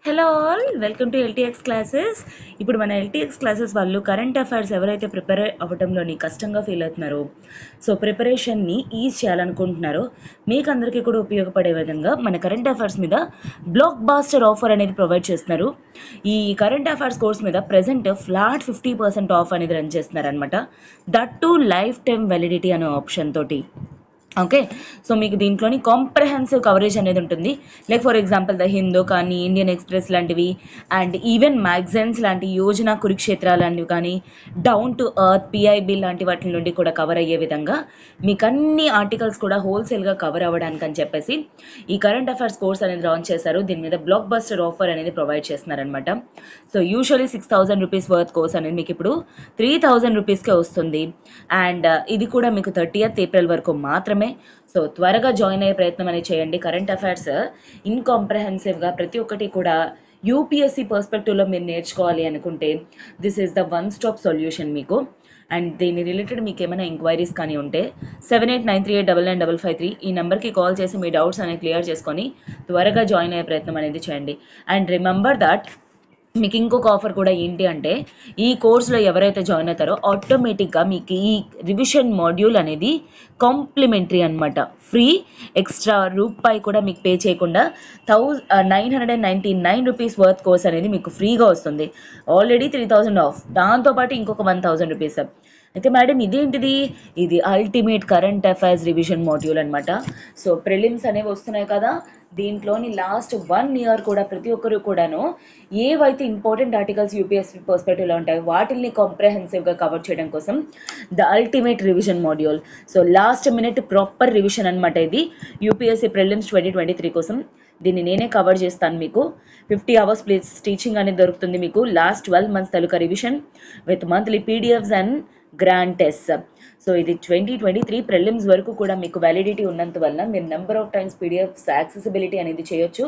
Hello all, welcome to LTX classes. ఇప్పుడు మన LTX classes వాళ్ళు కరెంట్ అఫైర్స్ ఎవరైతే ప్రిపేర్ అవ్వడంలోని కష్టంగా ఫీల్ అవుతున్నారో, సో ప్రిపరేషన్ని ఈజ్ చేయాలనుకుంటున్నారో మీకు అందరికీ కూడా ఉపయోగపడే విధంగా మన కరెంట్ అఫైర్స్ మీద బ్లాక్ బాస్టర్ ఆఫర్ అనేది ప్రొవైడ్ చేస్తున్నారు. ఈ కరెంట్ అఫైర్స్ కోర్స్ మీద ప్రెసెంట్ ఫ్లాట్ 50% ఆఫ్ అనేది రన్ చేస్తున్నారనమాట. That to life time validity అనే ఆప్షన్ తోటి. ఓకే, సో మీకు దీంట్లోని కాంప్రహెన్సివ్ కవరేజ్ అనేది ఉంటుంది. Like for example the Hindu కానీ, ఇండియన్ ఎక్స్ప్రెస్ లాంటివి, అండ్ ఈవెన్ మ్యాగజైన్స్ లాంటి యోజన, కురుక్షేత్ర లాంటివి కానీ, డౌన్ టు ఎర్త్, పిఐబి లాంటి వాటి నుండి కూడా కవర్ అయ్యే విధంగా మీకు అన్ని ఆర్టికల్స్ కూడా హోల్సేల్గా కవర్ అవ్వడానికి అని చెప్పేసి ఈ కరెంట్ అఫైర్స్ కోర్స్ అనేది లాంచ్ చేశారు. దీని మీద బ్లాక్ బస్టర్ ఆఫర్ అనేది ప్రొవైడ్ చేస్తున్నారనమాట. So usually 6,000 rupees worth course అనేది మీకు ఇప్పుడు 3,000 రూపీస్కే వస్తుంది. అండ్ ఇది కూడా మీకు 30th ఏప్రిల్ వరకు మాత్రమే. సో త్వరగా జాయిన్ అయ్యే ప్రయత్నం అనేది చేయండి. కరెంట్ అఫైర్స్ ఇన్కాంప్రహెన్సివ్గా ప్రతి ఒక్కటి కూడా యూపీఎస్సీ పర్స్పెక్టివ్లో మీరు నేర్చుకోవాలి అనుకుంటే this is the one stop solution మీకు. అండ్ దీని రిలేటెడ్ మీకు ఏమైనా ఎంక్వైరీస్ కానీ ఉంటే 7893899553 ఈ నెంబర్కి కాల్ చేసి మీ డౌట్స్ అనేవి క్లియర్ చేసుకొని త్వరగా జాయిన్ అయ్యే ప్రయత్నం అనేది చేయండి. అండ్ రిమెంబర్ దట్ మీకు ఇంకొక ఆఫర్ కూడా ఏంటి అంటే, ఈ కోర్సులో ఎవరైతే జాయిన్ అవుతారో ఆటోమేటిక్గా మీకు ఈ రివిజన్ మాడ్యూల్ అనేది కాంప్లిమెంటరీ అనమాట. ఫ్రీ, ఎక్స్ట్రా రూపాయి కూడా మీకు పే చేయకుండా 999 రూపీస్ వర్త్ కోర్స్ అనేది మీకు ఫ్రీగా వస్తుంది. ఆల్రెడీ 3,000 ఆఫ్, దాంతోపాటు ఇంకొక 1,000 రూపీస్. అయితే మేడం ఇదేంటిది? ఇది ultimate current affairs revision module అనమాట. సో ప్రిలిమ్స్ అనేవి వస్తున్నాయి కదా, దీంట్లోని లాస్ట్ 1 ఇయర్ కూడా ప్రతి ఒక్కరు కూడాను ఏవైతే ఇంపార్టెంట్ ఆర్టికల్స్ యూపీఎస్సీ పర్స్పెక్టివ్లో ఉంటాయో వాటిల్ని కాంప్రహెన్సివ్గా కవర్ చేయడం కోసం the ultimate revision module. So last minute proper revision అనమాట ఇది యూపీఎస్సీ ప్రిలిమ్స్ 2023 కోసం. దీన్ని నేనే కవర్ చేస్తాను. మీకు 50 hours ప్లీజ్ టీచింగ్ అనేది దొరుకుతుంది మీకు. Last 12 months taluka revision with monthly PDFs and grand test. So ఇది 2023 ప్రిలిమ్స్ వరకు కూడా మీకు వ్యాలిడిటీ ఉన్నంత వల్ల మీరు number of times PDFs accessibility అనేది చేయొచ్చు.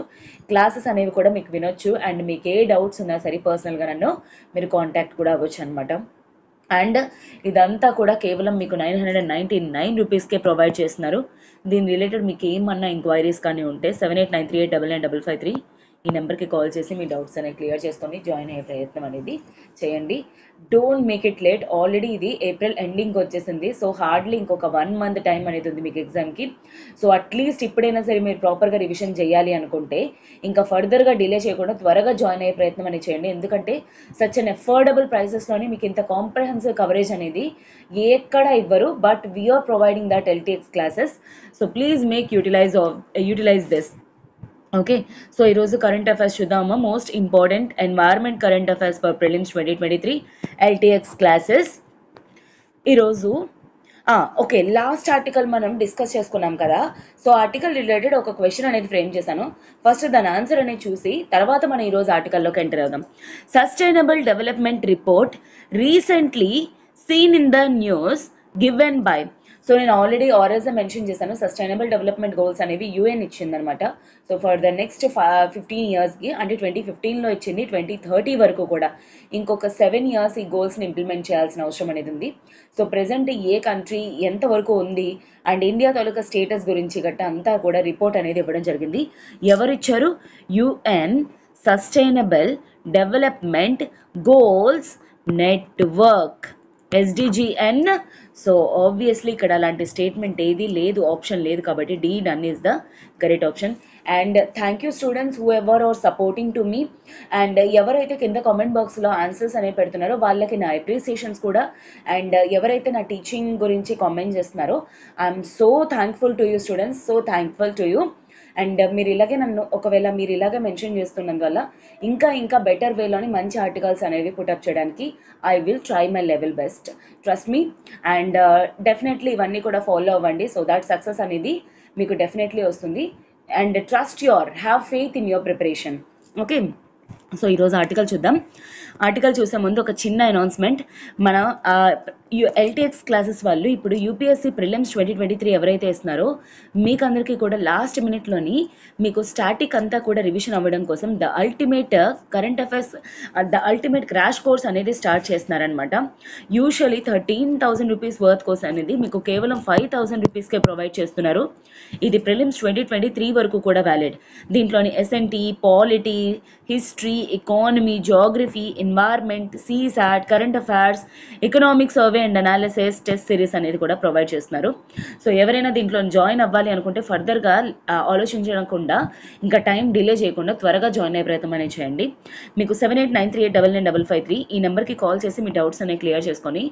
క్లాసెస్ అనేవి కూడా మీకు వినొచ్చు. అండ్ మీకు ఏ డౌట్స్ ఉన్నా సరే పర్సనల్గా నన్ను మీరు కాంటాక్ట్ కూడా అవ్వచ్చు అనమాట. అండ్ ఇదంతా కూడా కేవలం మీకు 999 రూపీస్కే ప్రొవైడ్ చేస్తున్నారు. దీని రిలేటెడ్ మీకు ఏమన్నా ఎంక్వైరీస్ కానీ ఉంటే 7893899553 ఈ నెంబర్కి కాల్ చేసి మీ డౌట్స్ అనేవి క్లియర్ చేసుకొని జాయిన్ అయ్యే ప్రయత్నం అనేది చేయండి. Don't make it late. Already ఇది ఏప్రిల్ ఎండింగ్ వచ్చేసింది. సో హార్డ్లీ ఇంకొక 1 month టైం అనేది ఉంది మీకు ఎగ్జామ్కి. సో అట్లీస్ట్ ఇప్పుడైనా సరే మీరు ప్రాపర్గా రివిజన్ చేయాలి అనుకుంటే ఇంకా ఫర్దర్గా డిలే చేయకుండా త్వరగా జాయిన్ అయ్యే ప్రయత్నం అనేది చేయండి. ఎందుకంటే సచ్ అన్ అఫోర్డబుల్ ప్రైసెస్లోనే మీకు ఇంత కాంప్రహెన్సివ్ కవరేజ్ అనేది ఎక్కడ ఇవ్వరు. But we are providing that LTX classes. So please make utilize this. Okay, so ఈరోజు కరెంట్ అఫైర్స్ చూద్దామా. Most important environment current affairs for prelims 2023 LTX classes. ఈరోజు ఓకే, లాస్ట్ ఆర్టికల్ మనం discuss చేసుకున్నాం కదా. సో ఆర్టికల్ రిలేటెడ్ ఒక question అనేది frame చేశాను. First దాని ఆన్సర్ అనేది చూసి తర్వాత మనం ఈరోజు ఆర్టికల్లోకి ఎంటర్ అవుదాం. Sustainable development report recently seen in the news given by. So నేను ఆల్రెడీ ఆర్ఎస్ మెన్షన్ చేశాను. సస్టైనబుల్ డెవలప్మెంట్ గోల్స్ అనేవి యుఎన్ ఇచ్చిందనమాట. సో ఫర్ ద నెక్స్ట్ 15 yearsకి, అంటే 2015లో ఇచ్చింది, 2030 వరకు కూడా ఇంకొక 7 years ఈ గోల్స్ని ఇంప్లిమెంట్ చేయాల్సిన అవసరం అనేది ఉంది. సో ప్రెసెంట్ ఏ కంట్రీ ఎంతవరకు ఉంది అండ్ ఇండియా తాలూకా స్టేటస్ గురించి గట్ట అంతా కూడా రిపోర్ట్ అనేది ఇవ్వడం జరిగింది. ఎవరిచ్చారు? UN sustainable development goals network, SDGN. So obviously ఇక్కడ అలాంటి స్టేట్మెంట్ ఏది లేదు, ఆప్షన్ లేదు, కాబట్టి D done is the correct option. And thank you students whoever are supporting to me. And ఎవరైతే కింద కామెంట్ బాక్స్లో ఆన్సర్స్ అనేవి పెడుతున్నారో వాళ్ళకి నా అప్రిసియేషన్స్ కూడా. అండ్ ఎవరైతే నా టీచింగ్ గురించి కామెంట్ చేస్తున్నారో I'm so thankful to you students, so thankful to you. And మీరు ఇలాగే నన్ను ఒకవేళ మీరు ఇలాగే మెన్షన్ చేస్తున్నందువల్ల ఇంకా బెటర్ వేలోని మంచి ఆర్టికల్స్ అనేవి పుటప్ చేయడానికి I will try my level best. Trust me. And definitely ఇవన్నీ కూడా ఫాలో అవ్వండి. సో దాట్ సక్సెస్ అనేది మీకు డెఫినెట్లీ వస్తుంది. And have faith in your preparation. Okay, so ఈరోజు ఆర్టికల్ చూద్దాం. ఆర్టికల్ చూసే ముందు ఒక చిన్న అనౌన్స్మెంట్. మన ఎల్టీఎక్స్ క్లాసెస్ వాళ్ళు ఇప్పుడు యూపీఎస్సీ ప్రిలిమ్స్ 2023 ఎవరైతే ఇస్తున్నారో మీకు అందరికీ కూడా లాస్ట్ మినిట్లోని మీకు స్టాటిక్ అంతా కూడా రివిజన్ అవ్వడం కోసం the ultimate current affairs the ultimate crash course అనేది స్టార్ట్ చేస్తున్నారనమాట. యూజువలీ 13,000 రూపీస్ వర్త్ కోర్స్ అనేది మీకు కేవలం 5,000 రూపీస్కే ప్రొవైడ్ చేస్తున్నారు. ఇది ప్రిలిమ్స్ 2023 వరకు కూడా వ్యాలిడ్. దీంట్లోని SNT, polity, history, economy, geography, environment, CSAT, current affairs, economic survey and analysis test series అనేది కూడా ప్రొవైడ్ చేస్తున్నారు. సో ఎవరైనా దీంట్లో జాయిన్ అవ్వాలి అనుకుంటే ఫర్దర్గా ఆలోచించకుండా ఇంకా టైం డిలే చేయకుండా త్వరగా జాయిన్ అయ్యే ప్రయత్నం అనేది చేయండి. మీకు 7893899553 ఈ నెంబర్కి కాల్ చేసి మీ డౌట్స్ అనేవి క్లియర్ చేసుకొని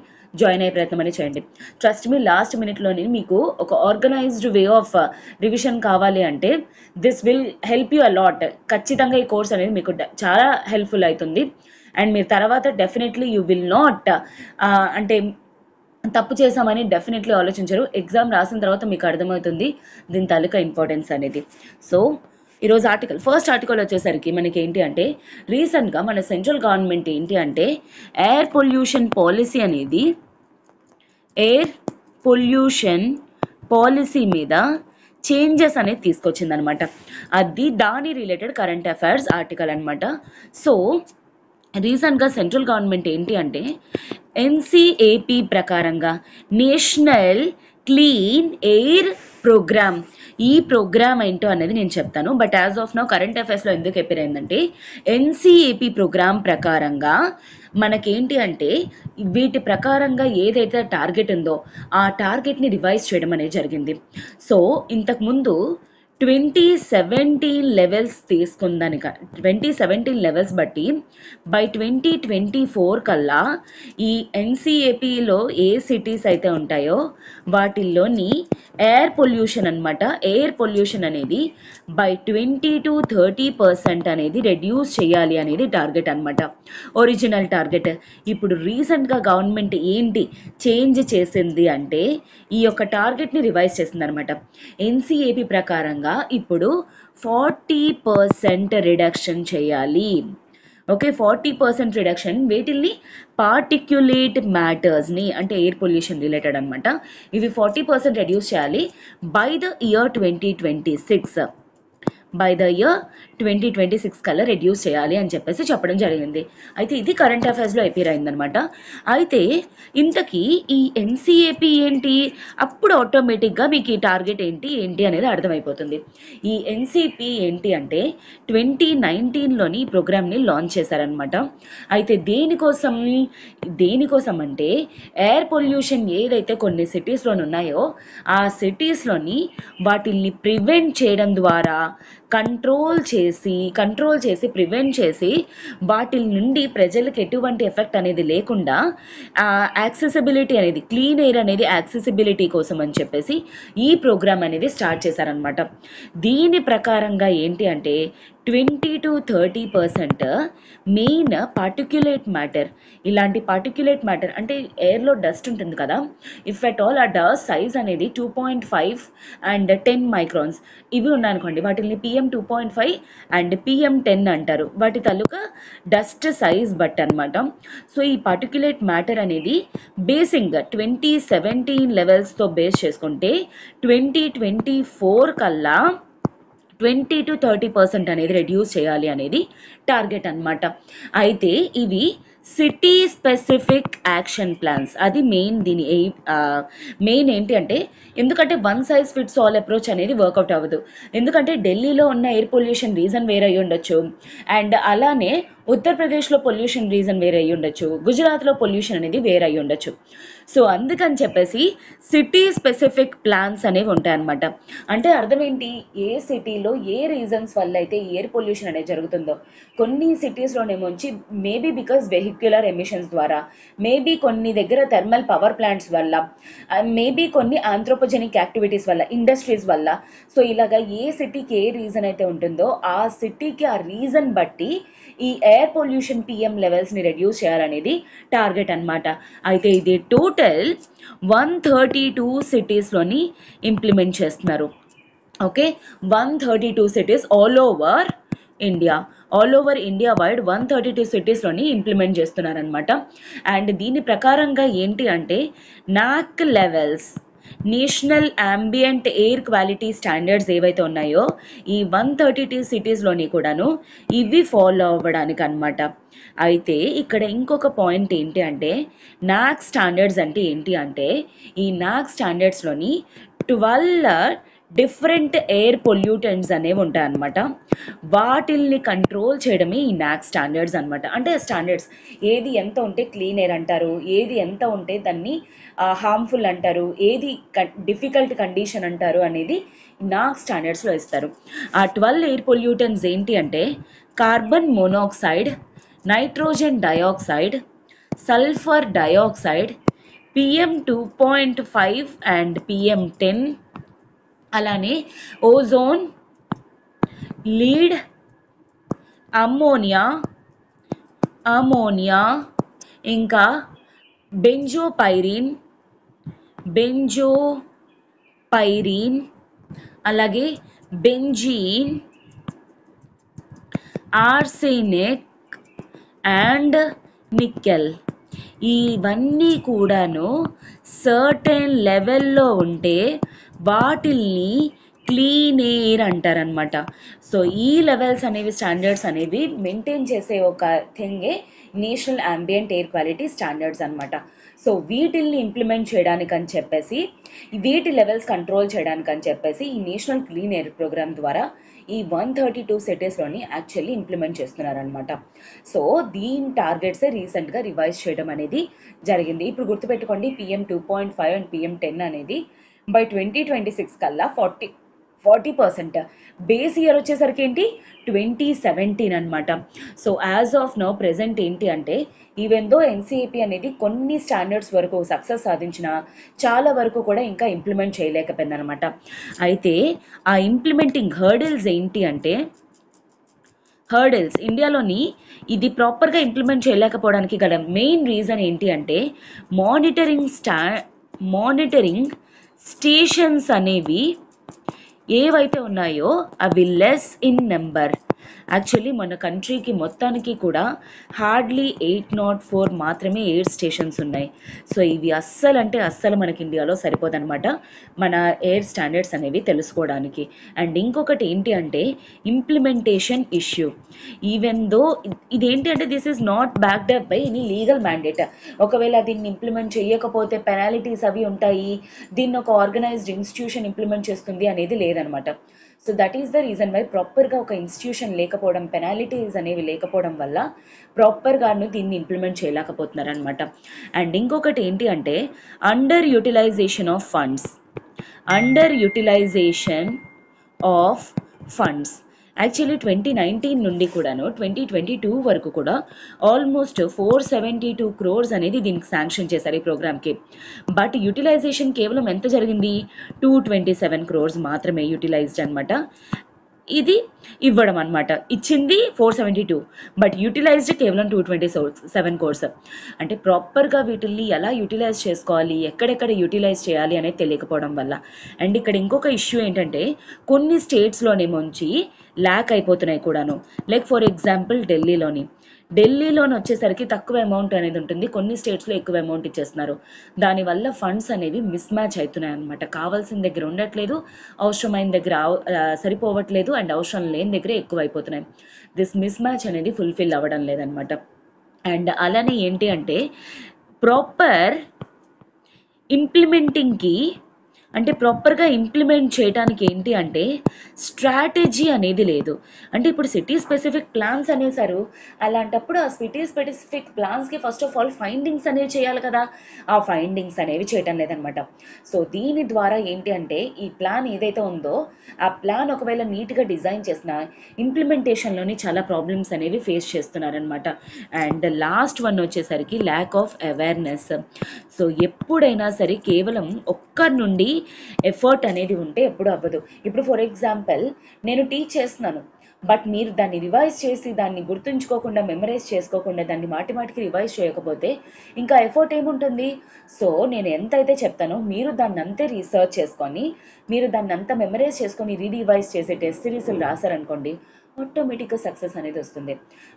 జాయిన్ అయ్యే ప్రయత్నం అనేది చేయండి. ట్రస్ట్ మీ లాస్ట్ మినిట్లోని మీకు ఒక ఆర్గనైజ్డ్ వే ఆఫ్ రివిజన్ కావాలి అంటే this will help you a lot. ఖచ్చితంగా ఈ కోర్స్ అనేది మీకు చాలా హెల్ప్ఫుల్ అవుతుంది. అండ్ మీరు తర్వాత డెఫినెట్లీ యూ విల్ నాట్ అంటే తప్పు చేసామని డెఫినెట్లీ ఆలోచించరు. ఎగ్జామ్ రాసిన తర్వాత మీకు అర్థమవుతుంది దీని తాలూకా ఇంపార్టెన్స్ అనేది. సో ఈరోజు ఫస్ట్ ఆర్టికల్ వచ్చేసరికి మనకి ఏంటి అంటే రీసెంట్గా మన సెంట్రల్ గవర్నమెంట్ ఏంటి అంటే ఎయిర్ పొల్యూషన్ పాలసీ మీద చేంజెస్ అనేది తీసుకొచ్చిందనమాట. అది దాని రిలేటెడ్ కరెంట్ అఫైర్స్ ఆర్టికల్ అనమాట. సో రీసెంట్గా సెంట్రల్ గవర్నమెంట్ ఏంటి అంటే ఎన్సిఏపి ప్రకారంగా నేషనల్ క్లీన్ ఎయిర్ ప్రోగ్రామ్, ఈ ప్రోగ్రామ్ ఏంటో అనేది నేను చెప్తాను. But as of now current అఫైర్స్లో ఎందుకు ఎపిర్ అయిందంటే ఎన్సిఏపి ప్రోగ్రామ్ ప్రకారంగా మనకేంటి అంటే వీటి ప్రకారంగా ఏదైతే టార్గెట్ ఉందో ఆ టార్గెట్ని రివైజ్ చేయడం అనేది జరిగింది. సో ఇంతకుముందు 2017 లెవెల్స్ తీసుకుందాని 2017 లెవెల్స్ బట్టి బై 2024 కల్లా ఈ ఎన్సిఏపిలో ఏ సిటీస్ అయితే ఉంటాయో వాటిల్లోని ఎయిర్ పొల్యూషన్ అనేది బై 20-30% అనేది రెడ్యూస్ చేయాలి అనేది టార్గెట్ అనమాట, ఒరిజినల్ టార్గెట్. ఇప్పుడు రీసెంట్గా గవర్నమెంట్ ఏంటి చేంజ్ చేసింది అంటే ఈ యొక్క టార్గెట్ని రివైజ్ చేసింది అనమాట. ఎన్సిఏపి ప్రకారంగా ఇప్పుడు 40% రిడక్షన్ చేయాలి. ఓకే, 40% రిడక్షన్ వేటిల్ని పార్టిక్యులేట్ మ్యాటర్స్ని అంటే ఎయిర్ పొల్యూషన్ రిలేటెడ్ అనమాట. ఇవి 40% రెడ్యూస్ చేయాలి by the year 2026. By the year 2026 కల్లా రెడ్యూస్ చేయాలి అని చెప్పేసి చెప్పడం జరిగింది. అయితే ఇది కరెంట్ అఫైర్స్లో అపీర్ అయిందనమాట. అయితే ఇంతకీ ఈ ఎన్సిఏపి ఏంటి, అప్పుడు ఆటోమేటిక్గా మీకు ఈ టార్గెట్ ఏంటి అనేది అర్థమైపోతుంది. ఈ ఎన్సిపి ఏంటి అంటే 2019లోని ఈ ప్రోగ్రామ్ని లాంచ్ చేశారనమాట. అయితే దేనికోసం అంటే ఎయిర్ పొల్యూషన్ ఏదైతే కొన్ని సిటీస్లోని ఉన్నాయో ఆ సిటీస్లోని వాటిల్ని ప్రివెంట్ చేయడం ద్వారా కంట్రోల్ చేసి ప్రివెంట్ చేసి వాటి నుండి ప్రజలకు ఎటువంటి ఎఫెక్ట్ అనేది లేకుండా యాక్సెసిబిలిటీ అనేది క్లీన్ ఎయిర్ అనేది యాక్సెసిబిలిటీ కోసం అని చెప్పేసి ఈ ప్రోగ్రామ్ అనేది స్టార్ట్ చేశారనమాట. దీని ప్రకారంగా ఏంటి అంటే 20-30% మెయిన్ పార్టిక్యులేట్ మ్యాటర్, ఇలాంటి పార్టిక్యులేట్ మ్యాటర్ అంటే ఎయిర్లో డస్ట్ ఉంటుంది కదా, ఇఫ్ ఎట్ ఆల్ ఆ డస్ట్ సైజ్ అనేది 2.5 అండ్ 10 మైక్రాన్స్ ఇవి ఉన్నాయనుకోండి, వాటిని PM 2.5 అండ్ PM 10 అంటారు. వాటి తాలూకా డస్ట్ సైజ్ బట్ అనమాట. సో ఈ పార్టిక్యులేట్ మ్యాటర్ అనేది బేసింగ్గా 2017 లెవెల్స్తో బేస్ చేసుకుంటే 2024 కల్లా 20-30% అనేది రెడ్యూస్ చేయాలి అనేది టార్గెట్ అనమాట. అయితే ఇవి సిటీ స్పెసిఫిక్ యాక్షన్ ప్లాన్స్, అది మెయిన్ ఏంటి అంటే ఎందుకంటే one size fits all approach అనేది వర్కౌట్ అవ్వదు. ఎందుకంటే ఢిల్లీలో ఉన్న ఎయిర్ పొల్యూషన్ రీజన్ వేరే అయ్యి ఉండొచ్చు, అండ్ అలానే ఉత్తరప్రదేశ్లో పొల్యూషన్ రీజన్ వేరే అయ్యి ఉండొచ్చు, గుజరాత్లో పొల్యూషన్ అనేది వేరే అయ్యి ఉండొచ్చు. సో అందుకని చెప్పేసి సిటీ స్పెసిఫిక్ ప్లాన్స్ అనేవి ఉంటాయి అన్నమాట. అంటే అర్థం ఏంటి, ఏ సిటీలో ఏ రీజన్స్ వల్ల అయితే ఎయిర్ పొల్యూషన్ అనేది జరుగుతుందో, కొన్ని సిటీస్లోనేమోంచి మేబీ బికాస్ వెహిక్యులర్ ఎమిషన్స్ ద్వారా, మేబీ కొన్ని దగ్గర థర్మల్ పవర్ ప్లాంట్స్ వల్ల, మేబీ కొన్ని ఆంథ్రోపోజెనిక్ యాక్టివిటీస్ వల్ల, ఇండస్ట్రీస్ వల్ల. సో ఇలాగా ఏ సిటీకి ఏ రీజన్ అయితే ఉంటుందో ఆ సిటీకి ఆ రీజన్ బట్టి ఈ ఎయిర్ పొల్యూషన్ PM లెవెల్స్ని రెడ్యూస్ చేయాలనేది టార్గెట్ అనమాట. అయితే ఇది టోటల్ 132 సిటీస్లోని ఇంప్లిమెంట్ చేస్తున్నారు. Okay, 132 cities all over India. All over India wide 132 సిటీస్లోని ఇంప్లిమెంట్ చేస్తున్నారనమాట. అండ్ దీని ప్రకారంగా ఏంటి అంటే NAAQ levels, national ambient air quality standards ఏవైతే ఉన్నాయో ఈ 132 సిటీస్లోని కూడాను ఇవి ఫాలో అవ్వడానికి అనమాట. అయితే ఇక్కడ ఇంకొక పాయింట్ ఏంటి అంటే నాక్ స్టాండర్డ్స్ అంటే ఏంటి అంటే ఈ నాక్ స్టాండర్డ్స్లోని 12 డిఫరెంట్ ఎయిర్ పొల్యూటెంట్స్ అనేవి ఉంటాయి అన్నమాట. వాటిల్ని కంట్రోల్ చేయడమే ఈ నాక్ స్టాండర్డ్స్ అనమాట. అంటే స్టాండర్డ్స్ ఏది ఎంత ఉంటే క్లీన్ ఎయిర్ అంటారు, ఏది ఎంత ఉంటే దాన్ని హార్మ్ఫుల్ అంటారు, ఏది డిఫికల్ట్ కండిషన్ అంటారు అనేది నాక్ స్టాండర్డ్స్లో ఇస్తారు. ఆ 12 ఎయిర్ పొల్యూటెంట్స్ ఏంటి అంటే carbon monoxide, nitrogen dioxide, sulphur dioxide, PM2.5 and PM10, అలానే ఓజోన్, లీడ్, అమ్మోనియా ఇంకా బెంజోపైరిన్, అలాగే బెంజీన్, ఆర్సెనిక్ అండ్ నికెల్. ఇవన్నీ కూడాను సర్టెన్ లెవెల్లో ఉంటే వాటిల్ని క్లీన్ ఎయిర్ అంటారనమాట. సో ఈ లెవెల్స్ అనేవి స్టాండర్డ్స్ అనేవి మెయింటైన్ చేసే ఒక థింగే national ambient air quality standards అనమాట. సో వీటిల్ని ఇంప్లిమెంట్ చేయడానికి అని చెప్పేసి, వీటి లెవెల్స్ కంట్రోల్ చేయడానికి అని చెప్పేసి ఈ నేషనల్ క్లీన్ ఎయిర్ ప్రోగ్రామ్ ద్వారా ఈ 132 సిటీస్లోని యాక్చువల్లీ ఇంప్లిమెంట్ చేస్తున్నారనమాట. సో దీని టార్గెట్సే రీసెంట్గా రివైజ్ చేయడం అనేది జరిగింది. ఇప్పుడు గుర్తుపెట్టుకోండి, PM2.5 అండ్ PM10 అనేది బై 2026 కల్లా 40%. బేస్ ఇయర్ వచ్చేసరికి ఏంటి 2017 అనమాట. So as of now present ఏంటి అంటే ఈవెన్ దో NCAP అనేది కొన్ని స్టాండర్డ్స్ వరకు సక్సెస్ సాధించిన చాలా వరకు కూడా ఇంకా ఇంప్లిమెంట్ చేయలేకపోయింది అనమాట. అయితే ఆ ఇంప్లిమెంటింగ్ హర్డిల్స్ ఏంటి అంటే ఇండియాలోని ఇది ప్రాపర్గా ఇంప్లిమెంట్ చేయలేకపోవడానికి గల మెయిన్ రీజన్ ఏంటి అంటే మానిటరింగ్ స్టేషన్స్ అనేవి ఏవైతే ఉన్నాయో అవి లెస్ ఇన్ నెంబర్. యాక్చువల్లీ మన కంట్రీకి మొత్తానికి కూడా హార్డ్లీ 804 మాత్రమే ఎయిర్ స్టేషన్స్ ఉన్నాయి. సో ఇవి అస్సలు మనకి ఇండియాలో సరిపోదన్నమాట మన ఎయిర్ స్టాండర్డ్స్ అనేవి తెలుసుకోవడానికి. అండ్ ఇంకొకటి ఏంటి అంటే ఇంప్లిమెంటేషన్ ఇష్యూ. ఈవెన్ దో ఇదేంటి అంటే this is not backed up by any legal mandate. ఒకవేళ దీన్ని ఇంప్లిమెంట్ చేయకపోతే పెనాలిటీస్ అవి ఉంటాయి, దీన్ని ఒక ఆర్గనైజ్డ్ ఇన్స్టిట్యూషన్ ఇంప్లిమెంట్ చేస్తుంది అనేది లేదనమాట. So that is the reason why ప్రాపర్గా ఒక ఇన్స్టిట్యూషన్ లేకపోవడం, పెనాలిటీస్ అనేవి లేకపోవడం వల్ల ప్రాపర్గాను దీన్ని ఇంప్లిమెంట్ చేయలేకపోతున్నారు అనమాట. అండ్ ఇంకొకటి ఏంటి అంటే under utilization of funds. Actually 2019 నుండి కూడాను 2022 వరకు కూడా ఆల్మోస్ట్ 472 crores అనేది దీనికి శాంక్షన్ చేశారు ఈ ప్రోగ్రామ్కి. బట్ యూటిలైజేషన్ కేవలం ఎంత జరిగింది, 227 crores మాత్రమే యూటిలైజ్డ్ అనమాట. ఇది ఇవ్వడం అనమాట, ఇచ్చింది 472 బట్ యూటిలైజ్డ్ కేవలం 227 crores. అంటే ప్రాపర్గా వీటిల్ని ఎలా యూటిలైజ్ చేసుకోవాలి, ఎక్కడెక్కడ యూటిలైజ్ చేయాలి అనేది తెలియకపోవడం వల్ల. అండ్ ఇక్కడ ఇంకొక ఇష్యూ ఏంటంటే కొన్ని స్టేట్స్లోనేమోంచి ల్యాక్ అయిపోతున్నాయి కూడాను. లైక్ ఫర్ ఎగ్జాంపుల్ ఢిల్లీలోని వచ్చేసరికి తక్కువ అమౌంట్ అనేది ఉంటుంది, కొన్ని స్టేట్స్లో ఎక్కువ అమౌంట్ ఇచ్చేస్తున్నారు. దానివల్ల ఫండ్స్ అనేవి మిస్ మ్యాచ్ అవుతున్నాయి అనమాట. కావాల్సిన దగ్గర ఉండట్లేదు, అవసరమైన దగ్గర సరిపోవట్లేదు, అండ్ అవసరం లేని దగ్గర ఎక్కువ అయిపోతున్నాయి. దిస్ మిస్ మ్యాచ్ అనేది ఫుల్ఫిల్ అవ్వడం లేదనమాట. అండ్ అలానే ఏంటి అంటే ప్రాపర్ ఇంప్లిమెంటింగ్కి అంటే ప్రాపర్గా ఇంప్లిమెంట్ చేయడానికి ఏంటి అంటే స్ట్రాటజీ అనేది లేదు. అంటే ఇప్పుడు సిటీ స్పెసిఫిక్ ప్లాన్స్ అనేసారు, అలాంటప్పుడు ఆ సిటీ స్పెసిఫిక్ ప్లాన్స్కి ఫస్ట్ ఆఫ్ ఆల్ ఫైండింగ్స్ అనేవి చేయాలి కదా, ఆ ఫైండింగ్స్ అనేవి చేయటం లేదనమాట. సో దీని ద్వారా ఏంటి అంటే ఈ ప్లాన్ ఏదైతే ఉందో ఆ ప్లాన్ ఒకవేళ నీట్గా డిజైన్ చేసినా ఇంప్లిమెంటేషన్లోని చాలా ప్రాబ్లమ్స్ అనేవి ఫేస్ చేస్తున్నారనమాట. అండ్ లాస్ట్ వన్ వచ్చేసరికి ల్యాక్ ఆఫ్ అవేర్నెస్. సో ఎప్పుడైనా సరే కేవలం ఒక్కరి నుండి ఎఫర్ట్ అనేది ఉంటే ఎప్పుడు అవ్వదు. ఇప్పుడు ఫర్ ఎగ్జాంపుల్ నేను టీచ్ చేస్తున్నాను, బట్ మీరు దాన్ని రివైజ్ చేసి దాన్ని గుర్తుంచుకోకుండా, మెమరైజ్ చేసుకోకుండా, దాన్ని మాటికి రివైజ్ చేయకపోతే ఇంకా ఎఫర్ట్ ఏముంటుంది. సో నేను ఎంతైతే చెప్తానో మీరు దాన్ని అంతే రీసెర్చ్ చేసుకొని, మీరు దాన్ని అంతా మెమరైజ్ చేసుకొని రీరివైజ్ చేసే టెస్ట్ సిరీస్లు రాశారనుకోండి, ఆటోమేటిక్గా సక్సెస్ అనేది వస్తుంది.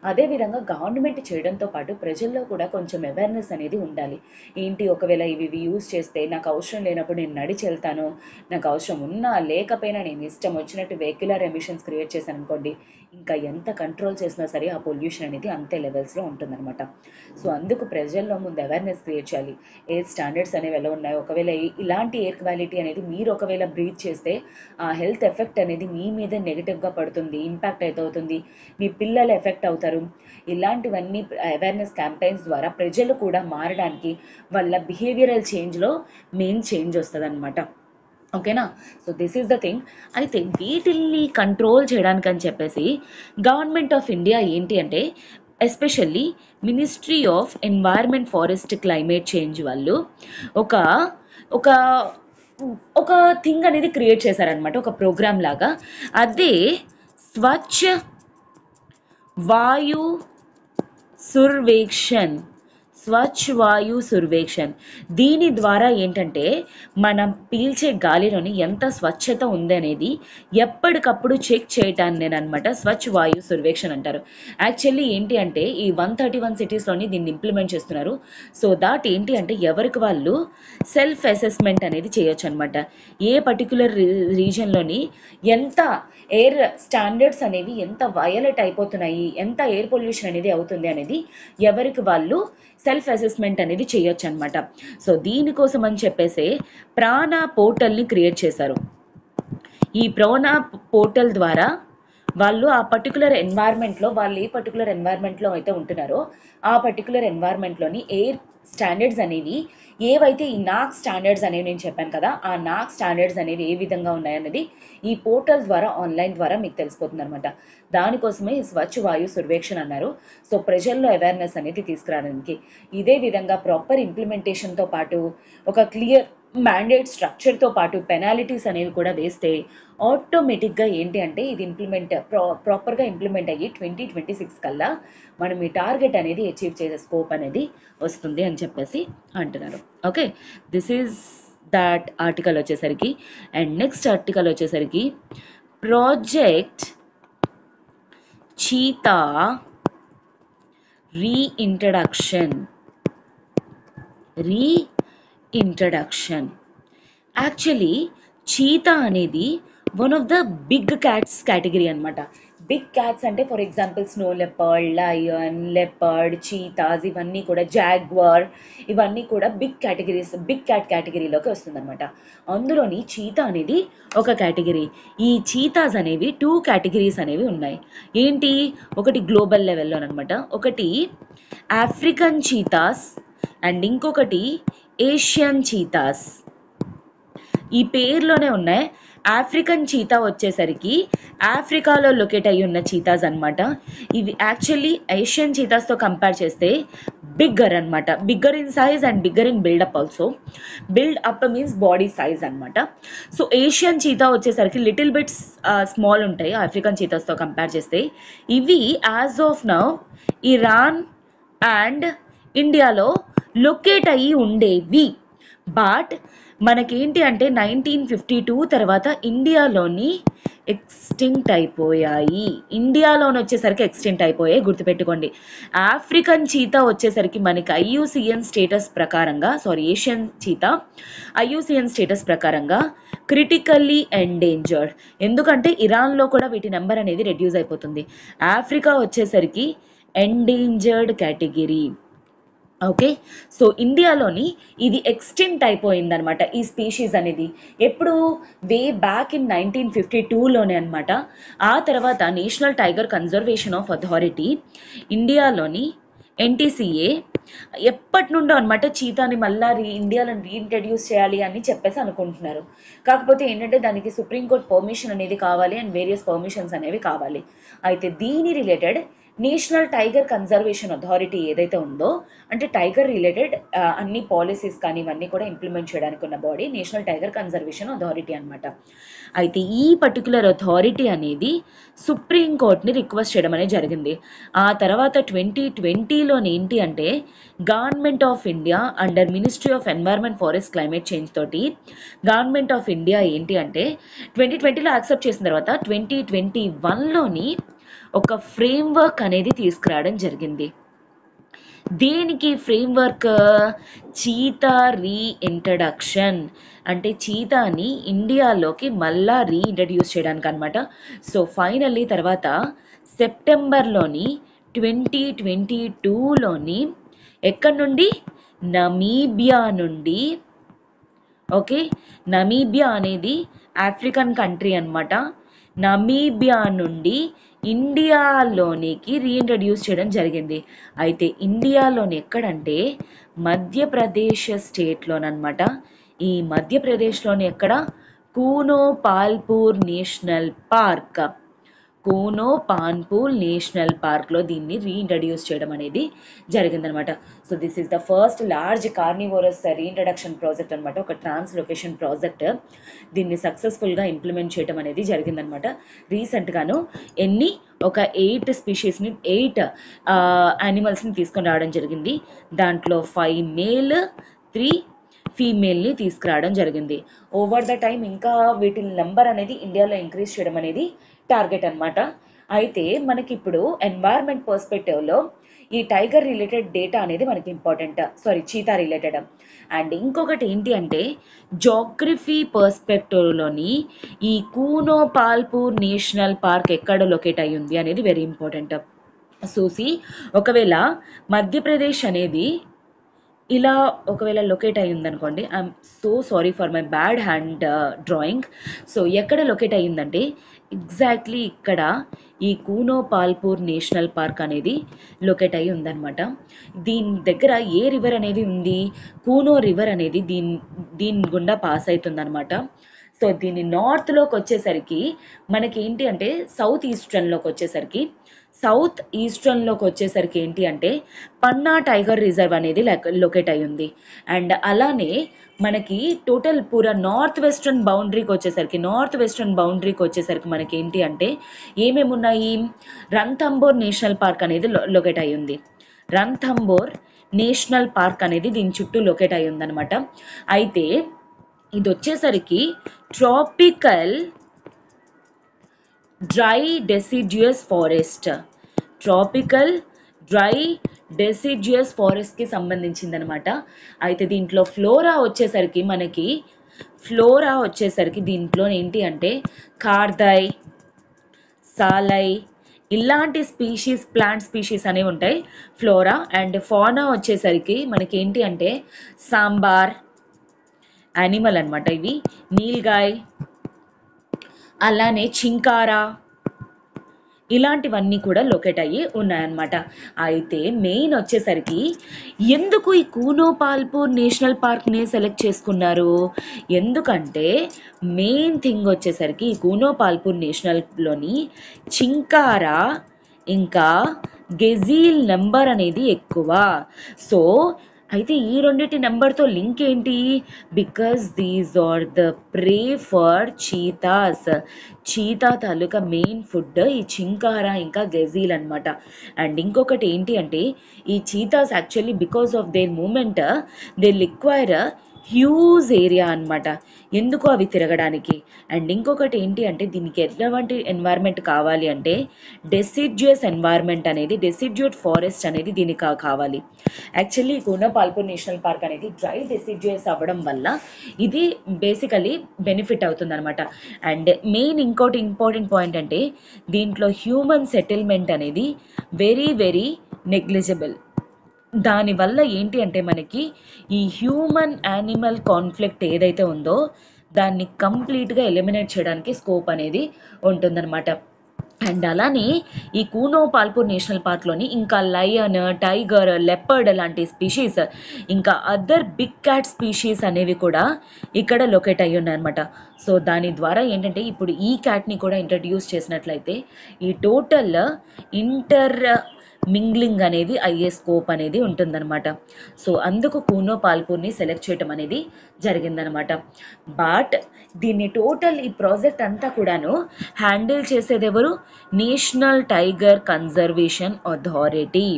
అదేవిధంగా గవర్నమెంట్ చేయడంతో పాటు ప్రజల్లో కూడా కొంచెం అవేర్నెస్ అనేది ఉండాలి. ఏంటి, ఒకవేళ ఇవి యూజ్ చేస్తే నాకు అవసరం లేనప్పుడు నేను నడిచి వెళ్తాను, నాకు అవసరం ఉన్నా లేకపోయినా నేను ఇష్టం వచ్చినట్టు వెహిక్యులర్ ఎమిషన్స్ క్రియేట్ చేశాను అనుకోండి, ఇంకా ఎంత కంట్రోల్ చేసినా సరే ఆ పొల్యూషన్ అనేది అంతే లెవెల్స్లో ఉంటుందన్నమాట. సో అందుకు ప్రజల్లో ముందు అవేర్నెస్ క్రియేట్ చేయాలి. ఎయిర్ స్టాండర్డ్స్ అనేవి ఎలా ఉన్నాయి, ఒకవేళ ఇలాంటి ఎయిర్ క్వాలిటీ అనేది మీరు ఒకవేళ బ్రీత్ చేస్తే ఆ హెల్త్ ఎఫెక్ట్ అనేది మీ మీద నెగిటివ్గా పడుతుంది, ఇంపాక్ట్ అవుతుంది, మీ పిల్లలు ఎఫెక్ట్ అవుతారు. ఇలాంటివన్నీ అవేర్నెస్ క్యాంపెయిన్స్ ద్వారా ప్రజలు కూడా మారడానికి వాళ్ళ బిహేవియరల్ చేంజ్లో మెయిన్ చేంజ్ వస్తుంది అనమాట. ఓకేనా? So this is the thing. అయితే వీటిల్ని కంట్రోల్ చేయడానికి అని చెప్పేసి గవర్నమెంట్ ఆఫ్ ఇండియా ఏంటి అంటే, especially ministry of environment, forest, climate change వాళ్ళు ఒక ఒక ఒక థింగ్ అనేది క్రియేట్ చేశారనమాట, ఒక ప్రోగ్రామ్ లాగా. అదే స్వచ్ఛ వాయు సుర్వేక్షణ్. స్వచ్ఛ వాయు సుర్వేక్షణ్. దీని ద్వారా ఏంటంటే మనం పీల్చే గాలిలోని ఎంత స్వచ్ఛత ఉందనేది ఎప్పటికప్పుడు చెక్ చేయటాన్ని అనమాట స్వచ్ఛ వాయు సుర్వేక్షణ్ అంటారు. యాక్చువల్లీ ఏంటి అంటే ఈ 131 సిటీస్లోని దీన్ని ఇంప్లిమెంట్ చేస్తున్నారు. సో దాట్ ఏంటి అంటే ఎవరికి వాళ్ళు సెల్ఫ్ అసెస్మెంట్ అనేది చేయొచ్చు అనమాట. ఏ పర్టికులర్ రీజన్లోని ఎంత ఎయిర్ స్టాండర్డ్స్ అనేవి ఎంత వయలేట్ అయిపోతున్నాయి, ఎంత ఎయిర్ పొల్యూషన్ అనేది అవుతుంది అనేది ఎవరికి వాళ్ళు సెల్ఫ్ అసెస్మెంట్ అనేది చేయొచ్చు అనమాట. సో దీనికోసం అని చెప్పేసి ప్రాణ పోర్టల్ని క్రియేట్ చేశారు. ఈ ప్రాణ పోర్టల్ ద్వారా వాళ్ళు ఆ పర్టికులర్ ఎన్వైర్న్మెంట్లో, వాళ్ళు ఏ పర్టికులర్ ఎన్వైర్న్మెంట్లో అయితే ఉంటున్నారో ఆ పర్టికులర్ ఎన్వైర్న్మెంట్లోని ఎయిర్ స్టాండర్డ్స్ అనేవి ఏవైతే ఈ నాక్ స్టాండర్డ్స్ అనేవి నేను చెప్పాను కదా, ఆ నాక్ స్టాండర్డ్స్ అనేవి ఏ విధంగా ఉన్నాయన్నది ఈ పోర్టల్ ద్వారా, ఆన్లైన్ ద్వారా మీకు తెలిసిపోతుంది అనమాట. దానికోసమే స్వచ్ఛ వాయు సర్వేక్షణ అన్నారు. సో ప్రజల్లో అవేర్నెస్ అనేది తీసుకురావడానికి. ఇదే విధంగా ప్రాపర్ ఇంప్లిమెంటేషన్తో పాటు ఒక క్లియర్ మ్యాండేట్ స్ట్రక్చర్తో పాటు పెనాలిటీస్ అనేవి కూడా వేస్తే ఆటోమేటిక్గా ఏంటి అంటే ఇది ప్రాపర్గా ఇంప్లిమెంట్ అయ్యి 2026 కల్లా మనం ఈ టార్గెట్ అనేది అచీవ్ చేసే స్కోప్ అనేది వస్తుంది అని చెప్పేసి అంటున్నారు. Okay, this is that article వచ్చేసరికి. అండ్ నెక్స్ట్ ఆర్టికల్ వచ్చేసరికి project cheetah reintroduction. Actually cheetah అనేది one of the big cats category అనమాట. బిగ్ క్యాట్స్ అంటే for example snow leopard, lion, leopard, cheetahs, ఇవన్నీ కూడా జాగ్వార్, ఇవన్నీ కూడా బిగ్ కేటగిరీస్, బిగ్ క్యాట్ కేటగిరీలోకి వస్తుందన్నమాట. అందులోని చీతా అనేది ఒక కేటగిరీ. ఈ చీతాస్ అనేవి 2 కేటగిరీస్ అనేవి ఉన్నాయి. ఏంటి, ఒకటి గ్లోబల్ లెవెల్లోనమాట, ఒకటి ఆఫ్రికన్ చీతాస్ అండ్ ఇంకొకటి ఏషియన్ చీతాస్. ఈ పేర్లోనే ఉన్నాయి. ఆఫ్రికన్ చీతా వచ్చేసరికి ఆఫ్రికాలో లొకేట్ అయ్యి ఉన్న చీతాస్ అనమాట. ఇవి యాక్చువల్లీ ఏషియన్ చీతాస్తో కంపేర్ చేస్తే బిగ్గర్ అనమాట, bigger in size and bigger in build up also. Build up means body size అనమాట. సో ఏషియన్ చీతా వచ్చేసరికి లిటిల్ బిట్స్ స్మాల్ ఉంటాయి ఆఫ్రికన్ చీతాస్తో కంపేర్ చేస్తే. ఇవి as of now Iran and ఇండియాలో లొకేట్ అయ్యి ఉండేవి. బట్ మనకేంటి అంటే 1952 తర్వాత ఇండియాలోని ఎక్స్టింక్ట్ అయిపోయాయి. ఇండియాలోని వచ్చేసరికి ఎక్స్టింక్ట్ అయిపోయాయి, గుర్తుపెట్టుకోండి. ఆఫ్రికన్ చీతా వచ్చేసరికి మనకి ఐయుసిఎన్ స్టేటస్ ప్రకారంగా, ఏషియన్ చీతా ఐయుసిఎన్ స్టేటస్ ప్రకారంగా క్రిటికల్లీ ఎండేంజర్డ్. ఎందుకంటే ఇరాన్లో కూడా వీటి నెంబర్ అనేది రెడ్యూస్ అయిపోతుంది. ఆఫ్రికా వచ్చేసరికి ఎండేంజర్డ్ కేటగిరీ. ఓకే, సో ఇండియాలోని ఇది ఎక్స్టెంట్ అయిపోయిందనమాట ఈ స్పీషీస్ అనేది. ఎప్పుడు, వే బ్యాక్ ఇన్ 1952లోనే అనమాట. ఆ తర్వాత national tiger conservation of authority ఇండియాలోని NTCA ఎప్పటి నుండో అనమాట చీతాని మళ్ళా ఇండియాలో రీఇంట్రడ్యూస్ చేయాలి అని చెప్పేసి అనుకుంటున్నారు. కాకపోతే ఏంటంటే దానికి సుప్రీంకోర్టు పర్మిషన్ అనేది కావాలి అండ్ వేరియస్ పర్మిషన్స్ అనేవి కావాలి. అయితే దీని related national tiger conservation authority ఏదైతే ఉందో, అంటే టైగర్ రిలేటెడ్ అన్ని పాలసీస్ కానీ ఇవన్నీ కూడా ఇంప్లిమెంట్ చేయడానికి ఉన్న body national tiger conservation authority అనమాట. అయితే ఈ పర్టికులర్ అథారిటీ అనేది సుప్రీంకోర్టుని రిక్వెస్ట్ చేయడం అనేది జరిగింది. ఆ తర్వాత 2020లోని ఏంటి అంటే government of India under ministry of environment, forest, climate change తోటి గవర్నమెంట్ ఆఫ్ ఇండియా ఏంటి అంటే 2020లో యాక్సెప్ట్ చేసిన తర్వాత 2021లోని ఒక ఫ్రేమ్వర్క్ అనేది తీసుకురావడం జరిగింది. దేనికి ఫ్రేమ్వర్క్? చీతా రీఇంట్రడక్షన్, అంటే చీతాని ఇండియాలోకి మళ్ళా రీఇంట్రడ్యూస్ చేయడానికి అనమాట. సో ఫైనల్లీ తర్వాత సెప్టెంబర్లోని 2022లోని ఎక్కడి నుండి? నమీబియా నుండి. ఓకే, నమీబియా అనేది ఆఫ్రికన్ కంట్రీ అనమాట. నమీబియా నుండి ఇండియాలోనికి రీఇంట్రడ్యూస్ చేయడం జరిగింది. అయితే ఇండియాలోని ఎక్కడంటే మధ్యప్రదేశ్ స్టేట్లోనమాట. ఈ మధ్యప్రదేశ్లోని ఎక్కడ? Kuno Palpur national park. Kuno Palpur national పార్క్లో దీన్ని రీఇంట్రడ్యూస్ చేయడం అనేది జరిగిందనమాట. So this is the first large carnivorous reintroduction project అనమాట, ఒక ట్రాన్స్లొకేషన్ ప్రాజెక్ట్. దీన్ని సక్సెస్ఫుల్గా ఇంప్లిమెంట్ చేయడం అనేది జరిగిందనమాట. రీసెంట్గాను ఒక 8 స్పీషీస్ని 8 యానిమల్స్ని తీసుకొని రావడం జరిగింది. దాంట్లో 5 మేల్ 3 ఫీమేల్ని తీసుకురావడం జరిగింది. ఓవర్ ద టైం ఇంకా వీటి నెంబర్ అనేది ఇండియాలో ఇంక్రీజ్ చేయడం అనేది టార్గెట్ అనమాట. అయితే మనకి ఇప్పుడు ఎన్వైర్న్మెంట్ పర్స్పెక్టివ్లో ఈ టైగర్ రిలేటెడ్ డేటా అనేది మనకి ఇంపార్టెంట్, చీతా రిలేటెడ్. అండ్ ఇంకొకటి ఏంటి అంటే జోగ్రఫీ పర్స్పెక్టివ్లోని ఈ కూనో పాల్పూర్ నేషనల్ పార్క్ ఎక్కడ లొకేట్ అయ్యి ఉంది అనేది వెరీ ఇంపార్టెంట్. చూసి ఒకవేళ మధ్యప్రదేశ్ అనేది ఇలా ఒకవేళ లొకేట్ అయ్యింది అనుకోండి, I'm so sorry for my bad hand drawing. So ఎక్కడ లొకేట్ అయ్యిందంటే ఎగ్జాక్ట్లీ ఇక్కడ ఈ కూనో పాల్పూర్ నేషనల్ పార్క్ అనేది లొకేట్ అయ్యి ఉందన్నమాట. దీని దగ్గర ఏ రివర్ అనేది ఉంది? కూనో రివర్ అనేది దీని గుండా పాస్ అవుతుందన్నమాట. సో దీని నార్త్లోకి వచ్చేసరికి మనకి ఏంటి అంటే సౌత్ ఈస్టర్న్లోకి వచ్చేసరికి ఏంటి అంటే పన్నా టైగర్ రిజర్వ్ అనేది లొకేట్ అయ్యి ఉంది. అండ్ అలానే మనకి టోటల్ పూరా నార్త్ వెస్టర్న్ బౌండరీకి వచ్చేసరికి మనకి ఏంటి అంటే ఏమేమి ఉన్నాయి? రణథంబోర్ నేషనల్ పార్క్ అనేది లొకేట్ అయ్యి ఉంది. రణథంబోర్ నేషనల్ పార్క్ అనేది దీని చుట్టూ లొకేట్ అయ్యి ఉందన్నమాట. అయితే ఇది వచ్చేసరికి ట్రాపికల్ డ్రై డెసిడ్యుయస్ ఫారెస్ట్కి సంబంధించిందనమాట. అయితే దీంట్లో ఫ్లోరా వచ్చేసరికి దీంట్లో ఏంటి అంటే కార్దై, సాలై ఇలాంటి ప్లాంట్ స్పీషీస్ అనేవి ఉంటాయి ఫ్లోరా. అండ్ ఫానా వచ్చేసరికి మనకి ఏంటి అంటే సాంబార్ యానిమల్ అనమాట, ఇవి నీల్గాయ్, అలానే చింకారా ఇలాంటివన్నీ కూడా లొకేట్ అయ్యి ఉన్నాయన్నమాట. అయితే మెయిన్ వచ్చేసరికి ఎందుకు ఈ కూనో పాల్పూర్ నేషనల్ పార్క్ని సెలెక్ట్ చేసుకున్నారు? ఎందుకంటే మెయిన్ థింగ్ వచ్చేసరికి ఈ కూనో పాల్పూర్ నేషనల్లోని చింకారా ఇంకా గెజీల్ నెంబర్ అనేది ఎక్కువ. సో అయితే ఈ రెండింటి నెంబర్తో లింక్ ఏంటి? Because these are the prey for cheetahs. Cheetah తాలూకా మెయిన్ ఫుడ్ ఈ చింకారా ఇంకా గెజీల్ అనమాట. అండ్ ఇంకొకటి ఏంటి అంటే ఈ cheetahs actually because of their movement they require huge area అనమాట, ఎందుకు అవి తిరగడానికి. అండ్ ఇంకొకటి ఏంటి అంటే దీనికి ఎట్లాంటి ఎన్వైర్న్మెంట్ కావాలి అంటే డెసిడ్యుయస్ ఫారెస్ట్ అనేది దీనికి కావాలి. Actually Kuno Palpur national park అనేది డ్రై డెసిడ్యుయస్ అవ్వడం వల్ల ఇది బేసికలీ బెనిఫిట్ అవుతుంది అనమాట. అండ్ మెయిన్ ఇంకోటి ఇంపార్టెంట్ పాయింట్ అంటే దీంట్లో హ్యూమన్ సెటిల్మెంట్ అనేది వెరీ వెరీ నెగ్లిజిబుల్. దానివల్ల ఏంటి అంటే మనకి ఈ హ్యూమన్ యానిమల్ కాన్ఫ్లిక్ట్ ఏదైతే ఉందో దాన్ని కంప్లీట్గా ఎలిమినేట్ చేయడానికి స్కోప్ అనేది ఉంటుందన్నమాట. అండ్ అలానే ఈ కూనో పాల్పూర్ నేషనల్ పార్క్లోని ఇంకా లయన్, టైగర్, లెపర్డ్ లాంటి స్పీషీస్ ఇంకా అదర్ బిగ్ క్యాట్ స్పీషీస్ అనేవి కూడా ఇక్కడ లొకేట్ అయ్యి ఉన్నాయన్నమాట. సో దాని ద్వారా ఏంటంటే ఇప్పుడు ఈ క్యాట్ని కూడా ఇంట్రడ్యూస్ చేసినట్లయితే ఈ టోటల్ మింగ్లింగ్ అనేది అయ్యే స్కోప్ అనేది ఉంటుందన్నమాట. సో అందుకు కూనో పాల్పూర్ని సెలెక్ట్ చేయటం అనేది జరిగిందనమాట. బట్ దీన్ని టోటల్ ఈ ప్రాజెక్ట్ అంతా కూడాను హ్యాండిల్ చేసేది ఎవరు? National tiger conservation authority.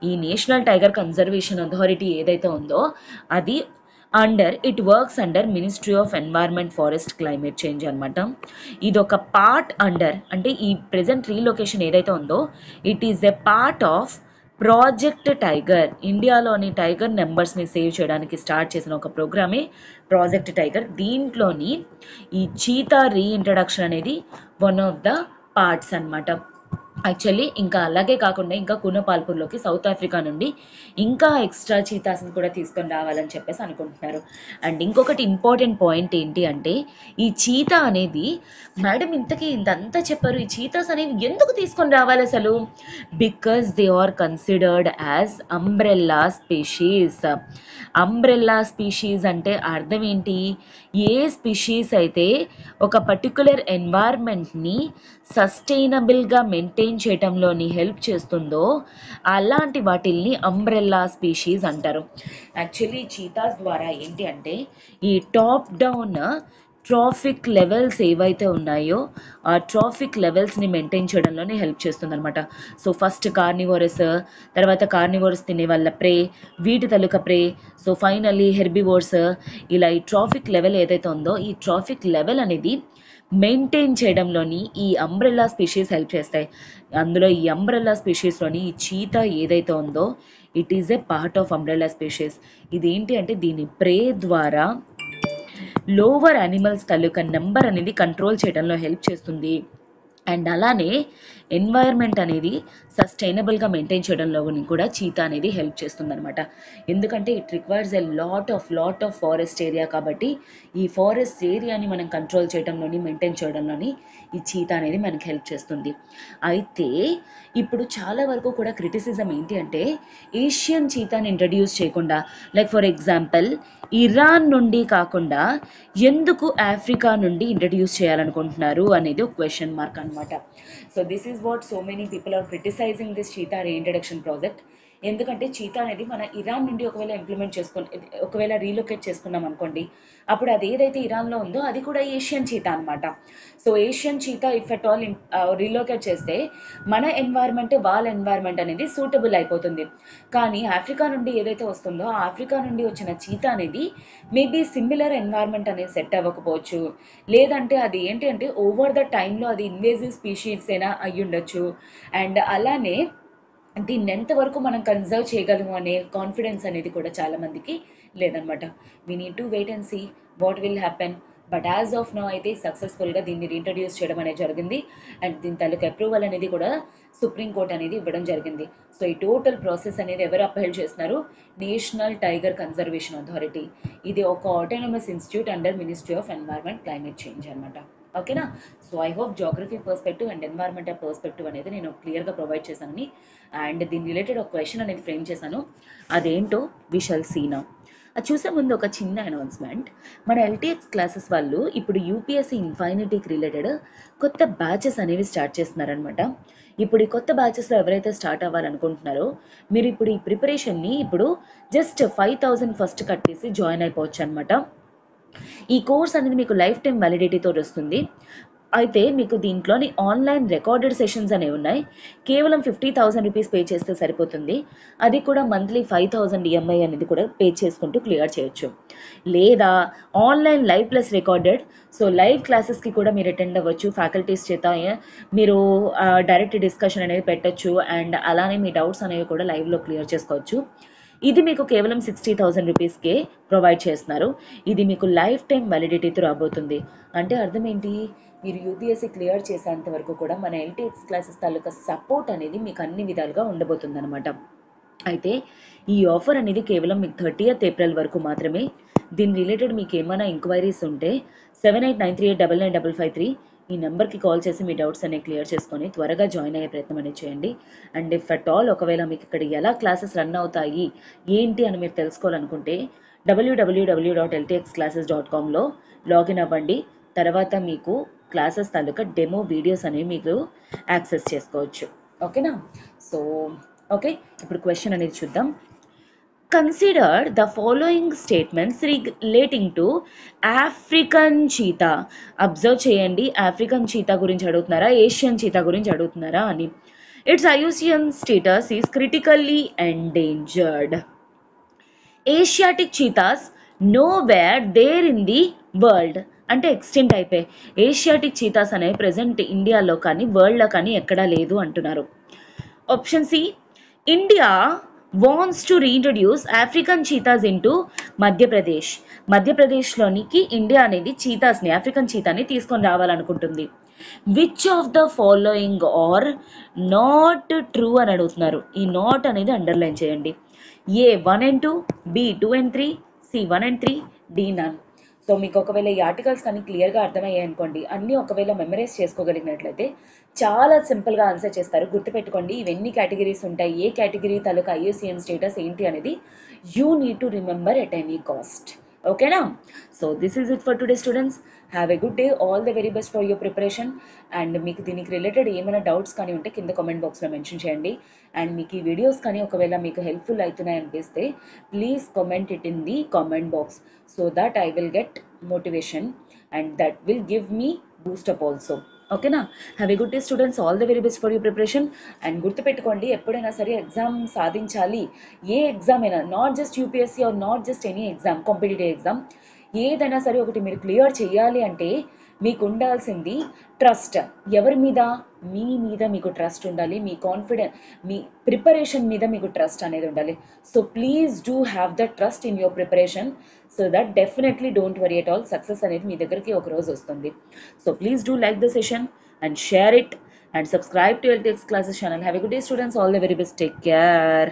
ఈ నేషనల్ టైగర్ కన్జర్వేషన్ అథారిటీ ఏదైతే ఉందో అది under it works under ministry of environment forest climate change అనమాట. ఇది ఒక పార్ట్ అండర్, అంటే ఈ ప్రెజెంట్ రీలొకేషన్ ఏదైతే ఉందో it is a part of project tiger. ఇండియాలోని టైగర్ నెంబర్స్ని సేవ్ చేయడానికి స్టార్ట్ చేసిన ఒక ప్రోగ్రామే ప్రాజెక్ట్ టైగర్. దీంట్లోని ఈ చీతా రీఇంట్రడక్షన్ అనేది వన్ ఆఫ్ ద పార్ట్స్ అనమాట. యాక్చువల్లీ ఇంకా అలాగే కాకుండా ఇంకా కూనపాల్పూర్లోకి సౌత్ ఆఫ్రికా నుండి ఇంకా ఎక్స్ట్రా చీతాస్ని కూడా తీసుకొని రావాలని చెప్పేసి అనుకుంటున్నారు. అండ్ ఇంకొకటి ఇంపార్టెంట్ పాయింట్ ఏంటి అంటే ఈ చీతా అనేది, మేడం ఇంతకీ ఇంతంతా చెప్పారు, ఈ చీతాస్ అనేవి ఎందుకు తీసుకొని రావాలి అసలు? Because they are considered as umbrella species. Umbrella species అంటే అర్థం ఏంటి? ఏ స్పీషీస్ అయితే ఒక పర్టికులర్ ఎన్వైర్న్మెంట్ని సస్టైనబుల్గా మెయింటైన్ చేయటంలోని హెల్ప్ చేస్తుందో అలాంటి వాటిల్ని అంబ్రెల్లా స్పీషీస్ అంటారు. యాక్చువల్లీ చీతాస్ ద్వారా ఏంటి అంటే ఈ టాప్ డౌన్ ట్రాఫిక్ లెవెల్స్ ఏవైతే ఉన్నాయో ఆ ట్రాఫిక్ లెవెల్స్ని మెయింటైన్ చేయడంలోనే హెల్ప్ చేస్తుంది అనమాట. సో ఫస్ట్ కార్నివోరస్, తర్వాత కార్నివోరస్ తినే వాళ్ళ ప్రే, వీటి తలుక ప్రే, సో ఫైనల్లీ హెర్బివోర్స్. ఇలా ఈ ట్రాఫిక్ లెవెల్ ఏదైతే ఉందో ఈ ట్రాఫిక్ లెవెల్ అనేది మెయింటైన్ చేయడంలోని ఈ అంబ్రెల్లా స్పీషీస్ హెల్ప్ చేస్తాయి. అందులో ఈ అంబ్రెల్లా స్పీషీస్లోని ఈ చీతా ఏదైతే ఉందో it is a part of umbrella species. ఇదేంటి అంటే దీని ప్రే ద్వారా లోవర్ యానిమల్స్ తాలూకా నెంబర్ అనేది కంట్రోల్ చేయడంలో హెల్ప్ చేస్తుంది. అండ్ అలానే ఎన్వైర్న్మెంట్ అనేది సస్టైనబుల్గా మెయింటైన్ చేయడంలో కూడా చీతా అనేది హెల్ప్ చేస్తుంది అనమాట. ఎందుకంటే it requires a lot of forest area, కాబట్టి ఈ ఫారెస్ట్ ఏరియాని మనం కంట్రోల్ చేయడంలోని మెయింటైన్ చేయడంలోని ఈ చీతా అనేది మనకి హెల్ప్ చేస్తుంది. అయితే ఇప్పుడు చాలా వరకు కూడా క్రిటిసిజం ఏంటి అంటే ఏషియన్ చీతాని ఇంట్రడ్యూస్ చేయకుండా, లైక్ ఫర్ ఎగ్జాంపుల్ ఇరాన్ నుండి కాకుండా ఎందుకు ఆఫ్రికా నుండి ఇంట్రడ్యూస్ చేయాలనుకుంటున్నారు అనేది ఒక క్వశ్చన్ మార్క్ అనమాట. So this is what so many people are criticizing this cheetah reintroduction project. ఎందుకంటే చీతా అనేది మన ఇరాన్ నుండి ఒకవేళ రీలొకేట్ చేసుకున్నాం అనుకోండి, అప్పుడు అది ఏదైతే ఇరాన్లో ఉందో అది కూడా ఏషియన్ చీతా అనమాట. So Asian cheetah if at all relocate చేస్తే మన ఎన్వైర్న్మెంట్ వాళ్ళ ఎన్వైర్న్మెంట్ అనేది సూటబుల్ అయిపోతుంది. కానీ ఆఫ్రికా నుండి ఏదైతే వస్తుందో ఆ ఆఫ్రికా నుండి వచ్చిన చీతా అనేది మేబీ సిమిలర్ ఎన్వైర్న్మెంట్ అనేది సెట్ అవ్వకపోవచ్చు, లేదంటే అది ఏంటి అంటే ఓవర్ ద టైంలో అది ఇన్వేజివ్ స్పీషీస్ అయినా అయ్యి ఉండొచ్చు. అండ్ అలానే దీన్ని ఎంతవరకు మనం కన్జర్వ్ చేయగలము అనే కాన్ఫిడెన్స్ అనేది కూడా చాలా మందికి లేదనమాట. We need to wait and see what will happen. But as of now అయితే సక్సెస్ఫుల్గా దీన్ని రీఇంట్రడ్యూస్ చేయడం అనేది జరిగింది. అండ్ దీని తాలూకు అప్రూవల్ అనేది కూడా సుప్రీంకోర్టు అనేది ఇవ్వడం జరిగింది. సో ఈ టోటల్ ప్రాసెస్ అనేది ఎవరు అప్హెల్డ్ చేస్తున్నారు? National tiger conservation authority. ఇది ఒక autonomous institute under ministry of environment climate change అనమాట. ఓకేనా? So I hope geography perspective and environmental perspective అనేది నేను క్లియర్గా ప్రొవైడ్ చేశానని, అండ్ దీని రిలేటెడ్ ఒక క్వశ్చన్ అనేది ఫ్రేమ్ చేశాను. అదేంటో వి షల్ సీ నౌ. అది చూసే ముందు ఒక చిన్న అనౌన్స్మెంట్. మన ఎల్టీఎక్స్ క్లాసెస్ వాళ్ళు ఇప్పుడు యూపీఎస్సీ ఇన్ఫైనిటీకి రిలేటెడ్ కొత్త బ్యాచెస్ అనేవి స్టార్ట్ చేస్తున్నారనమాట. ఇప్పుడు ఈ కొత్త బ్యాచెస్లో ఎవరైతే స్టార్ట్ అవ్వాలనుకుంటున్నారో మీరు ఇప్పుడు ఈ ప్రిపరేషన్ని ఇప్పుడు జస్ట్ 5,000 ఫస్ట్ కట్టేసి జాయిన్ అయిపోవచ్చు అనమాట. ఈ కోర్స్ అనేది మీకు లైఫ్ టైం వ్యాలిడిటీతో వస్తుంది. అయితే మీకు దీంట్లోని ఆన్లైన్ రికార్డెడ్ సెషన్స్ అనేవి ఉన్నాయి. కేవలం 50,000 రూపీస్ పే చేస్తే సరిపోతుంది. అది కూడా మంత్లీ 5,000 ఈఎంఐ అనేది కూడా పే చేసుకుంటూ క్లియర్ చేయొచ్చు. లేదా online live plus recorded, so live క్లాసెస్కి కూడా మీరు అటెండ్ అవ్వచ్చు. ఫ్యాకల్టీస్ చేత మీరు డైరెక్ట్ డిస్కషన్ అనేది పెట్టచ్చు. అండ్ అలానే మీ డౌట్స్ అనేవి కూడా లైవ్లో క్లియర్ చేసుకోవచ్చు. ఇది మీకు కేవలం 60,000 రూపీస్కే ప్రొవైడ్ చేస్తున్నారు. ఇది మీకు లైఫ్ టైం వ్యాలిడిటీతో రాబోతుంది. అంటే అర్థం ఏంటి? మీరు యూపీఎస్సీ క్లియర్ చేసేంత వరకు కూడా మన ఎల్టీఎక్స్ క్లాసెస్ తాలూకా సపోర్ట్ అనేది మీకు అన్ని విధాలుగా ఉండబోతుంది అనమాట. అయితే ఈ ఆఫర్ అనేది కేవలం మీకు 30th ఏప్రిల్ వరకు మాత్రమే. దీని రిలేటెడ్ మీకు ఏమైనా ఎంక్వైరీస్ ఉంటే 7893899553 ఈ నెంబర్కి కాల్ చేసి మీ డౌట్స్ అనేవి క్లియర్ చేసుకొని త్వరగా జాయిన్ అయ్యే ప్రయత్నం అనేది చేయండి. అండ్ ఇఫ్ అట్ ఆల్ ఒకవేళ మీకు ఇక్కడ ఎలా క్లాసెస్ రన్ అవుతాయి ఏంటి అని మీరు తెలుసుకోవాలనుకుంటే www.ltxclasses.comలో లాగిన్ అవ్వండి. తర్వాత మీకు క్లాసెస్ తాలూకా డెమో వీడియోస్ అనేవి మీకు యాక్సెస్ చేసుకోవచ్చు. ఓకేనా? సో ఓకే, ఇప్పుడు క్వశ్చన్ అనేది చూద్దాం. Consider the following statements relating to African cheetah. Observe చేయండి, ఆఫ్రికన్ చీతా గురించి అడుగుతున్నారా, ఏషియన్ చీతా గురించి అడుగుతున్నారా అని. It's IUCN status is critically endangered. Asiatic cheetahs nowhere there in the world అంటే ఎక్స్టెంట్ అయిపోయి ఏషియాటిక్ చీతాస్ అనేవి ప్రెసెంట్ ఇండియాలో కానీ వరల్డ్లో కానీ ఎక్కడా లేదు అంటున్నారు. Option C, India wants to reintroduce African cheetahs into Madhya Pradesh. మధ్యప్రదేశ్లోనికి ఇండియా అనేది చీతాస్ని ఆఫ్రికన్ చీతాని తీసుకొని రావాలనుకుంటుంది. Which of the following are not true అని అడుగుతున్నారు. ఈ నాట్ అనేది అండర్లైన్ చేయండి. A 1 and 2, B 2 and 3, C 1 and 3, D none. సో మీకు ఒకవేళ ఈ ఆర్టికల్స్ కానీ క్లియర్గా అర్థమయ్యాయి అనుకోండి, అన్నీ ఒకవేళ మెమరైజ్ చేసుకోగలిగినట్లయితే చాలా సింపుల్గా ఆన్సర్ చేస్తారు. గుర్తుపెట్టుకోండి, ఇవన్నీ కేటగిరీస్ ఉంటాయి. ఏ కేటగిరీ తాలూకా ఐయుసిఎన్ స్టేటస్ ఏంటి అనేది you need to remember at any cost. ఓకేనా? So this is it for today students. Have a good day. All the very best for your preparation. And మీకు దీనికి రిలేటెడ్ ఏమైనా doubts కానీ ఉంటే కింద కామెంట్ బాక్స్లో మెన్షన్ చేయండి. అండ్ మీకు ఈ వీడియోస్ కానీ ఒకవేళ మీకు హెల్ప్ఫుల్ అవుతున్నాయి అనిపిస్తే please comment it in the comment box so that I will get motivation and that will give me boost up also. ఓకేనా? Have a good day students. All the very best for your preparation. And గుర్తుపెట్టుకోండి, ఎప్పుడైనా సరే exam సాధించాలి. ఏ exam అయినా, not just UPSC or not just any exam, competitive exam ఏదైనా సరే ఒకటి మీరు క్లియర్ చేయాలి అంటే మీకు ఉండాల్సింది ట్రస్ట్. ఎవరి మీద? మీ మీద మీకు ట్రస్ట్ ఉండాలి. మీ కాన్ఫిడెన్స్, మీ ప్రిపరేషన్ మీద మీకు ట్రస్ట్ అనేది ఉండాలి. So please do have the trust in your preparation so that definitely don't worry at all. Success అనేది మీ దగ్గరికి ఒక రోజు వస్తుంది. So please do like the session and share it and subscribe to LTX classes channel. Have a good day students. All the very best. Take care.